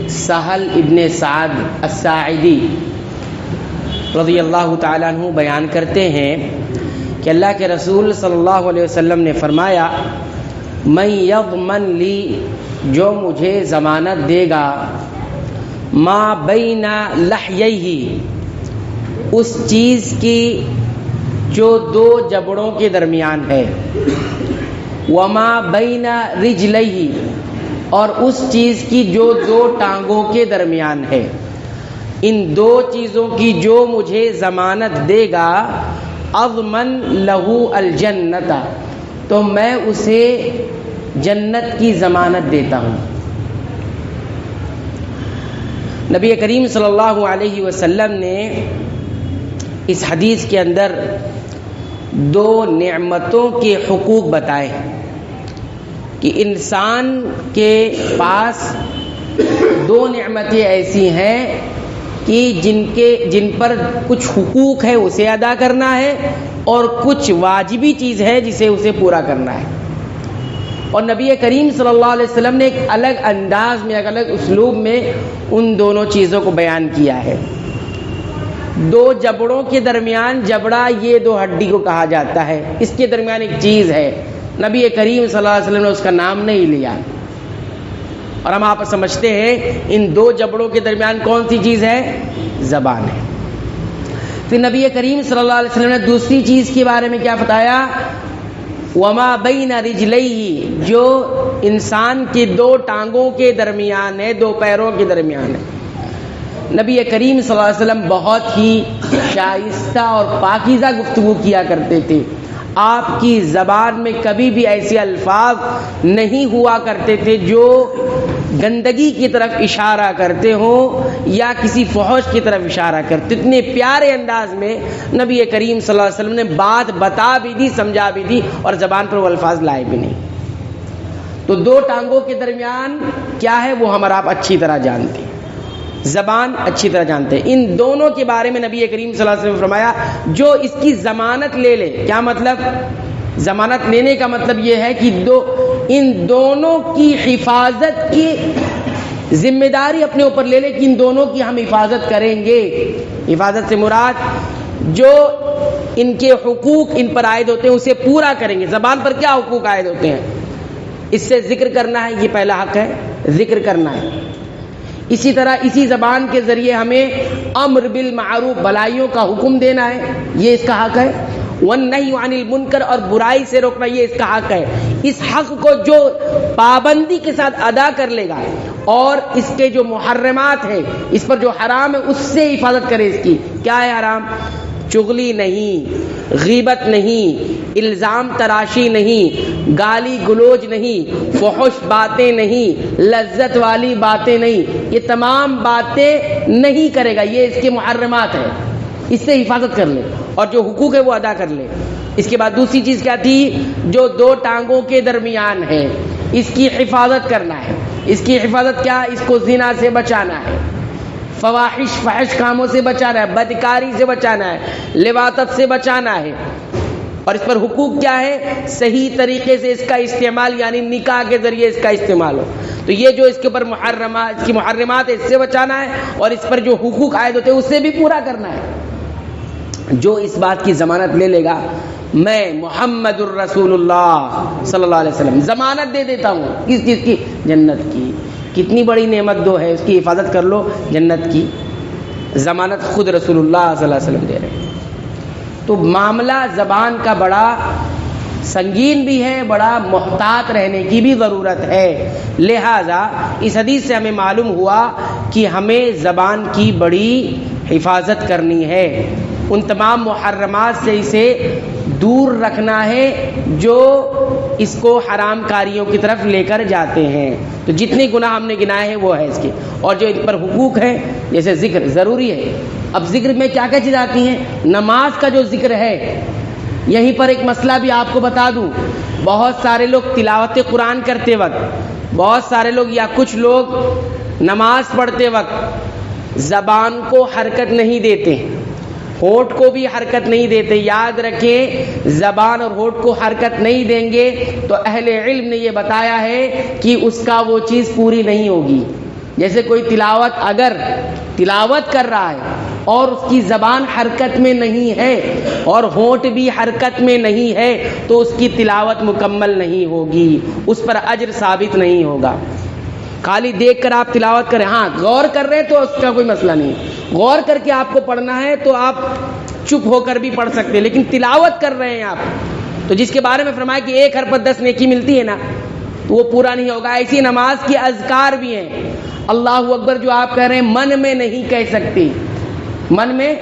سہل ابن سعد الساعدی رضی اللہ تعالیٰ عنہ بیان کرتے ہیں کہ اللہ کے رسول صلی اللہ علیہ وسلم نے فرمایا، من یضمن لی، جو مجھے ضمانت دے گا، ما بین لحییہ، اس چیز کی جو دو جبڑوں کے درمیان ہے، وما بین رجلیہ، اور اس چیز کی جو دو ٹانگوں کے درمیان ہے، ان دو چیزوں کی جو مجھے ضمانت دے گا، اضمن لہو الجنت، تو میں اسے جنت کی ضمانت دیتا ہوں۔ نبی کریم صلی اللہ علیہ وسلم نے اس حدیث کے اندر دو نعمتوں کے حقوق بتائے کہ انسان کے پاس دو نعمتیں ایسی ہیں کہ جن پر کچھ حقوق ہے اسے ادا کرنا ہے، اور کچھ واجبی چیز ہے جسے اسے پورا کرنا ہے۔ اور نبی کریم صلی اللہ علیہ وسلم نے ایک الگ انداز میں، ایک الگ اسلوب میں ان دونوں چیزوں کو بیان کیا ہے۔ دو جبڑوں کے درمیان، جبڑا یہ دو ہڈی کو کہا جاتا ہے، اس کے درمیان ایک چیز ہے، نبی کریم صلی اللہ علیہ وسلم نے اس کا نام نہیں لیا، اور ہم آپ سمجھتے ہیں ان دو جبڑوں کے درمیان کون سی چیز ہے؟ زبان ہے۔ پھر نبی کریم صلی اللہ علیہ وسلم نے دوسری چیز کے بارے میں کیا بتایا؟ وما بین رجلیہ، جو انسان کی دو ٹانگوں کے درمیان ہے، دو پیروں کے درمیان ہے۔ نبی کریم صلی اللہ علیہ وسلم بہت ہی شائستہ اور پاکیزہ گفتگو کیا کرتے تھے۔ آپ کی زبان میں کبھی بھی ایسے الفاظ نہیں ہوا کرتے تھے جو گندگی کی طرف اشارہ کرتے ہوں یا کسی فحش کی طرف اشارہ کرتے۔ اتنے پیارے انداز میں نبی کریم صلی اللہ علیہ وسلم نے بات بتا بھی دی، سمجھا بھی دی، اور زبان پر وہ الفاظ لائے بھی نہیں۔ تو دو ٹانگوں کے درمیان کیا ہے وہ ہم اور آپ اچھی طرح جانتے ہیں، زبان اچھی طرح جانتے ہیں۔ ان دونوں کے بارے میں نبی کریم صلی اللہ علیہ وسلم نے فرمایا، جو اس کی ضمانت لے لے۔ کیا مطلب؟ ضمانت لینے کا مطلب یہ ہے کہ ان دونوں کی حفاظت کی ذمہ داری اپنے اوپر لے لے کہ ان دونوں کی ہم حفاظت کریں گے۔ حفاظت سے مراد جو ان کے حقوق ان پر عائد ہوتے ہیں اسے پورا کریں گے۔ زبان پر کیا حقوق عائد ہوتے ہیں؟ اس سے ذکر کرنا ہے، یہ پہلا حق ہے، ذکر کرنا ہے۔ اسی طرح اسی زبان کے ذریعے ہمیں امر بالمعروف، بھلائیوں کا حکم دینا ہے، یہ اس کا حق ہے۔ والنہی عن المنکر، اور برائی سے روکنا، یہ اس کا حق ہے۔ اس حق کو جو پابندی کے ساتھ ادا کر لے گا، اور اس کے جو محرمات ہیں، اس پر جو حرام ہے، اس سے حفاظت کرے۔ اس کی کیا ہے حرام؟ چغلی نہیں، غیبت نہیں، الزام تراشی نہیں، گالی گلوچ نہیں، فحش باتیں نہیں، لذت والی باتیں نہیں، یہ تمام باتیں نہیں کرے گا، یہ اس کے محرمات ہیں، اس سے حفاظت کر لے، اور جو حقوق ہے وہ ادا کر لے۔ اس کے بعد دوسری چیز کیا تھی؟ جو دو ٹانگوں کے درمیان ہے، اس کی حفاظت کرنا ہے۔ اس کی حفاظت کیا؟ اس کو زنا سے بچانا ہے، فحش کاموں سے بچانا ہے، بدکاری سے بچانا ہے، لواطت سے بچانا ہے۔ اور اس پر حقوق کیا ہے؟ صحیح طریقے سے اس کا استعمال، یعنی نکاح کے ذریعے اس کا استعمال ہو۔ تو یہ جو اس کے اوپر اس کی محرمات ہے، اس سے بچانا ہے، اور اس پر جو حقوق عائد ہوتے ہیں اس سے بھی پورا کرنا ہے۔ جو اس بات کی ضمانت لے لے گا، میں محمد الرسول اللہ صلی اللہ علیہ وسلم ضمانت دے دیتا ہوں، کس چیز کی؟ جنت کی۔ کتنی بڑی نعمت دو ہے، اس کی حفاظت کر لو، جنت کی ضمانت خود رسول اللہ صلی اللہ علیہ وسلم دے رہے ہیں۔ تو معاملہ زبان کا بڑا سنگین بھی ہے، بڑا محتاط رہنے کی بھی ضرورت ہے۔ لہذا اس حدیث سے ہمیں معلوم ہوا کہ ہمیں زبان کی بڑی حفاظت کرنی ہے، ان تمام محرمات سے اسے دور رکھنا ہے جو اس کو حرام کاریوں کی طرف لے کر جاتے ہیں۔ تو جتنے گناہ ہم نے گنائے ہیں وہ ہے اس کے، اور جو ان پر حقوق ہیں جیسے ذکر ضروری ہے۔ اب ذکر میں کیا کیا چیز آتی ہیں؟ نماز کا جو ذکر ہے، یہیں پر ایک مسئلہ بھی آپ کو بتا دوں، بہت سارے لوگ تلاوت قرآن کرتے وقت، بہت سارے لوگ یا کچھ لوگ نماز پڑھتے وقت زبان کو حرکت نہیں دیتے، ہونٹ کو بھی حرکت نہیں دیتے۔ یاد رکھیں، زبان اور ہونٹ کو حرکت نہیں دیں گے تو اہل علم نے یہ بتایا ہے کہ اس کا وہ چیز پوری نہیں ہوگی۔ جیسے کوئی اگر تلاوت کر رہا ہے اور اس کی زبان حرکت میں نہیں ہے اور ہونٹ بھی حرکت میں نہیں ہے تو اس کی تلاوت مکمل نہیں ہوگی، اس پر اجر ثابت نہیں ہوگا۔ خالی دیکھ کر آپ تلاوت کریں، ہاں غور کر رہے ہیں تو اس کا کوئی مسئلہ نہیں، غور کر کے آپ کو پڑھنا ہے تو آپ چپ ہو کر بھی پڑھ سکتے ہیں، لیکن تلاوت کر رہے ہیں آپ تو جس کے بارے میں فرمایا کہ 1 حرف پر 10 نیکی ملتی ہے نا، تو وہ پورا نہیں ہوگا۔ ایسی نماز کی اذکار بھی ہیں، اللہ اکبر جو آپ کہہ رہے ہیں من میں نہیں کہہ سکتی، من میں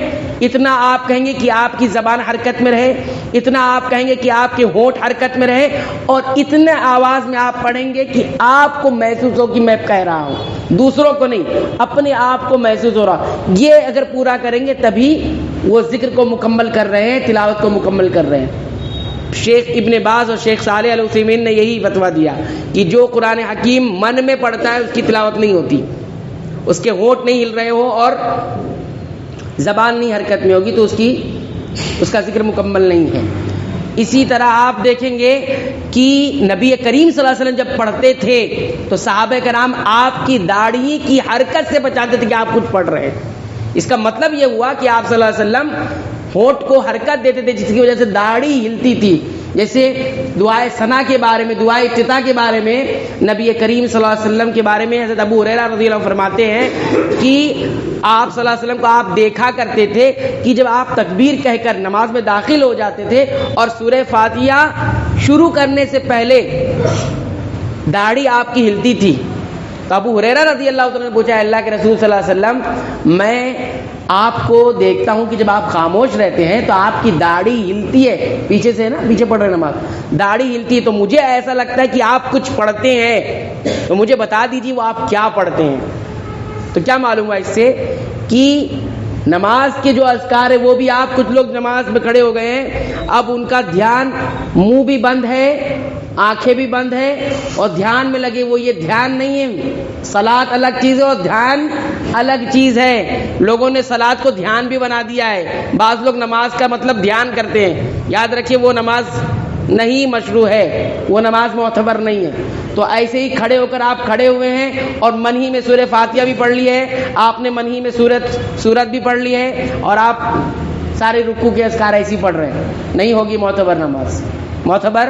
اتنا آپ کہیں گے کہ آپ کی زبان حرکت میں رہے، اتنا آپ کہیں گے کہ آپ کے ہونٹ حرکت میں رہے، اور اتنے آواز میں آپ پڑھیں گے کہ آپ کو محسوس ہو کہ میں کہہ رہا ہوں، دوسروں کو نہیں، اپنے آپ کو محسوس ہو رہا۔ یہ اگر پورا کریں گے تبھی وہ ذکر کو مکمل کر رہے ہیں، تلاوت کو مکمل کر رہے ہیں۔ شیخ ابن باز اور شیخ صالح العثیمین نے یہی فتویٰ دیا کہ جو قرآن حکیم من میں پڑھتا ہے اس کی تلاوت نہیں ہوتی، اس کے ہونٹ نہیں ہل رہے ہو اور زبان نہیں حرکت میں ہوگی تو اس کا ذکر مکمل نہیں ہے۔ اسی طرح آپ دیکھیں گے کہ نبی کریم صلی اللہ علیہ وسلم جب پڑھتے تھے تو صحابہ کرام آپ کی داڑھی کی حرکت سے بچاتے تھے کہ آپ کچھ پڑھ رہے ہیں۔ اس کا مطلب یہ ہوا کہ آپ صلی اللہ علیہ وسلم ہونٹ کو حرکت دیتے تھے جس کی وجہ سے داڑھی ہلتی تھی۔ جیسے دعائے ثنا کے بارے میں، دعائے افتتاح کے بارے میں نبی کریم صلی اللہ علیہ وسلم کے بارے میں حضرت ابو ہریرہ رضی اللہ عنہ فرماتے ہیں کہ آپ صلی اللہ علیہ وسلم کو آپ دیکھا کرتے تھے کہ جب آپ تکبیر کہہ کر نماز میں داخل ہو جاتے تھے اور سورہ فاتحہ شروع کرنے سے پہلے داڑھی آپ کی ہلتی تھی، تو ابو ہریرہ رضی اللہ عنہ نے پوچھا اللہ کے رسول صلی اللہ علیہ وسلم میں آپ کو دیکھتا ہوں کہ جب آپ خاموش رہتے ہیں تو آپ کی داڑھی ہلتی ہے، پیچھے سے نا، پیچھے پڑھ رہے نماز، داڑھی ہلتی ہے، تو مجھے ایسا لگتا ہے کہ آپ کچھ پڑھتے ہیں، تو مجھے بتا دیجیے وہ آپ کیا پڑھتے ہیں۔ تو کیا معلوم ہوا اس سے کہ نماز کے جو اذکار ہے وہ بھی آپ، کچھ لوگ نماز میں کھڑے ہو گئے ہیں، اب ان کا دھیان، منہ بھی بند ہے، آنکھیں بھی بند ہے اور دھیان میں لگے، وہ یہ دھیان نہیں ہے، صلاۃ الگ چیز ہے اور دھیان الگ چیز ہے۔ لوگوں نے صلاۃ کو دھیان بھی بنا دیا ہے، بعض لوگ نماز کا مطلب دھیان کرتے ہیں، یاد رکھیے وہ نماز نہیں مشروع ہے، وہ نماز معتبر نہیں ہے۔ تو ایسے ہی کھڑے ہو کر آپ کھڑے ہوئے ہیں اور من ہی میں سورہ فاتحہ بھی پڑھ لی ہے، آپ نے من ہی میں سورت بھی پڑھ لی ہے اور آپ سارے رکوع کے اذکار ایسی پڑھ رہے ہیں، نہیں ہوگی معتبر نماز، معتبر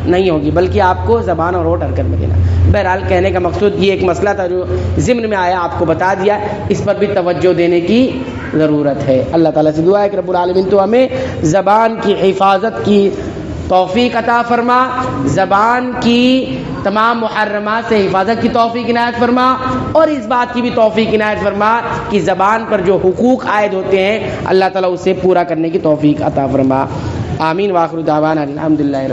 نہیں ہوگی، بلکہ آپ کو زبان اور ہونٹ حرکت میں دینا۔ بہرحال کہنے کا مقصود یہ ایک مسئلہ تھا جو ضمن میں آیا، آپ کو بتا دیا، اس پر بھی توجہ دینے کی ضرورت ہے۔ اللہ تعالیٰ سے دعا ہے کہ رب العالمین تو ہمیں زبان کی حفاظت کی توفیق عطا فرما، زبان کی تمام محرمات سے حفاظت کی توفیق عنایت فرما، اور اس بات کی بھی توفیق عنایت فرما کہ زبان پر جو حقوق عائد ہوتے ہیں اللہ تعالیٰ اسے پورا کرنے کی توفیق عطا فرما۔ آمین۔ وآخر دعوانا الحمدللہ۔